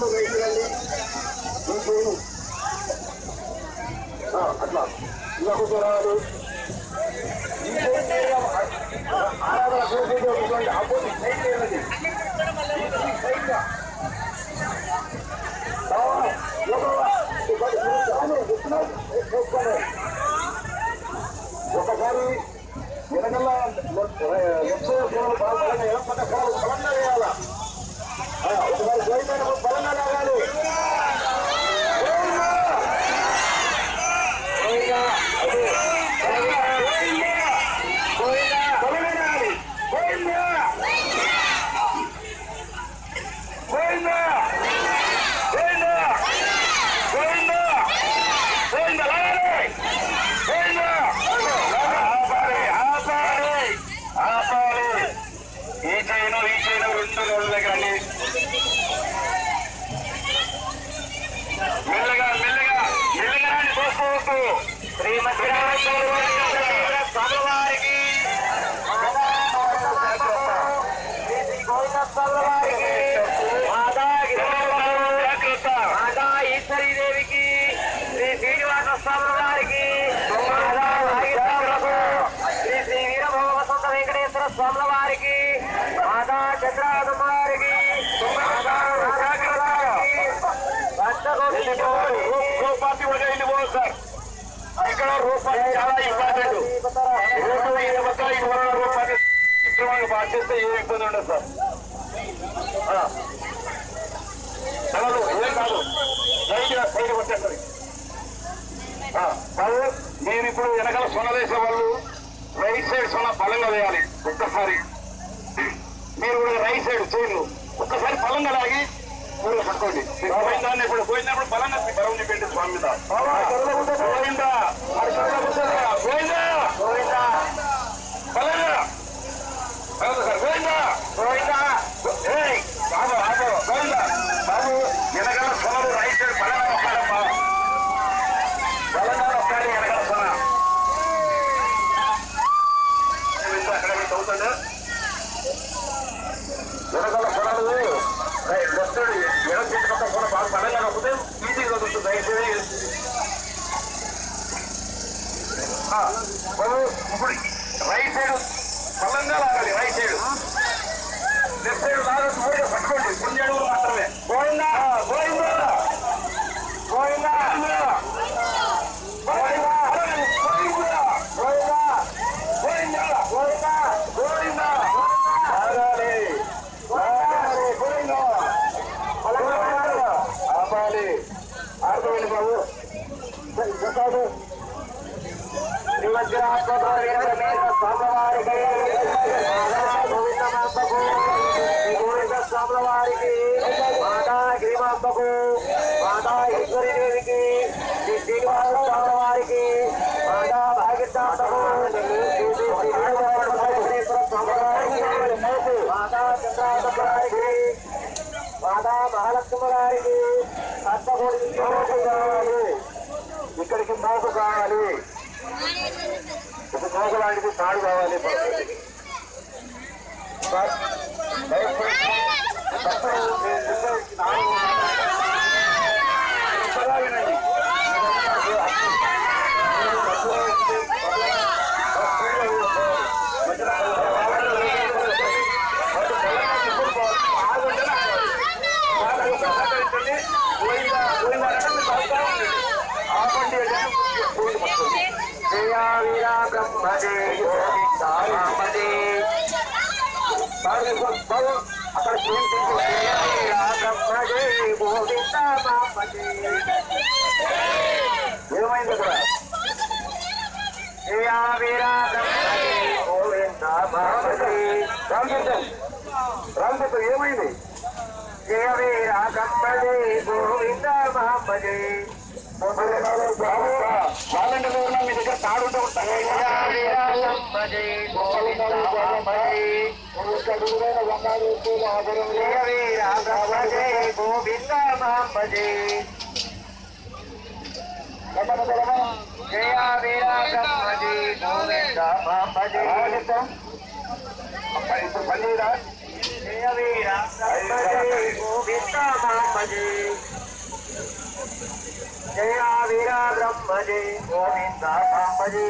ముందు వేయండి ఇంకేమి అట్లా ఇలా కొంచెం రావాలి. ఆరాధన చేసేటువంటి ఆపోజిట్ సైడ్ చేయాలి. సైడ్గా ఒకసారి వెనకల్లా బలంగా వేయాలా. ఒకసారి జైనప్పుడు బలంగా లాగాలి. ఈశ్వరీదేవికి శ్రీ శ్రీనివాస స్వామి వారికి శ్రీ శ్రీ వీరభోగ సొంత వెంకటేశ్వర స్వాముల వారికి మాతా చంద్రాదమ్మ వారికి ఇక్కడ రూపాయి చాలా ఇంపార్టెంట్. రూపాయలు విక్రమానికి పాటిస్తే ఏ ఇబ్బంది ఉండదు సార్. చదవదు ఏం కాదు. సైడ్ వచ్చేసరి బాబు మీరు ఇప్పుడు వెనకాల సొన వేసే వాళ్ళు రైట్ సైడ్ సొన బలంగా వేయాలి. ఒక్కసారి మీరు కూడా రైట్ సైడ్ చైన్లు ఒక్కసారి బలంగా లాగి ఊళ్ళో పట్టుకోండి. పోయిందాన్ని ఇప్పుడు పోయినప్పుడు బలంగా బలం చెప్పండి స్వామి మీద. పోయిందా పోయిందా పోయిందా బలంగా సార్ పోయిందా పోయిందా బాబు బాబు పోయిందా బాబు వెనకాల సొనలు రైట్ సైడ్ బలంగా వస్తాడమ్మా. బలంగా వస్తాడు వెనకాల సొన. అక్కడ అవుతుందా వెనకాల సొనలు లెఫ్ట్ ఎడం చేతి పక్కన కూడా బాగా బలంగా నొక్కితే ఈజీగా వస్తుంది. దయచేసి ఇప్పుడు రైట్ సైడ్ బలంగా లాగాలి. రైట్ సైడ్ లెఫ్ట్ సైడ్ లాగొచ్చు. పోయి పట్టుకోండి. కొన్ని అడుగులు మాత్రమే. పోయిందా పోయిందా పోయిందా పోయిందా పోయిందా పోయిందా పోయిందా పోయిందా పోయిందా లాగాలి లాగాలి పోయిందా ఆపాలి. ఆడుకోండి బాబు. చెప్పాడు స్వాముల వారికి మాతా గిరిమాంబకు మాతా ఈశ్వరీదేవికి శ్రీ శ్రీనివాస స్వాముల వారికి మాతా భాగ్యశాంతకు స్వాముల వారికి మాతా చంద్రాంబ వారికి మాతా మహాలక్ష్మి గారికి అత్తగూడి కావాలి. ఇక్కడికి మోసు కావాలి. ఇప్పుడు మోస లాంటిది తాడు కావాలి. అక్కడ ఏమైంది అక్కడ రామచంద్ర ఏమైంది? జయ వీర గంపదే గోవింద మహాపదే వాళ్ళంటే మీ దగ్గర తాడుంటే ఉంటాయి. గోవింద మహాపదే జయ వీర గంపదే గోవింద మహాపదే. ఇప్పుడు పన్నీరా జయ వీర గంపదే గోవింద మహాపదే బ్రహ్మజీ జయ వీర బ్రహ్మజీ గోవింద బ్రహ్మజీ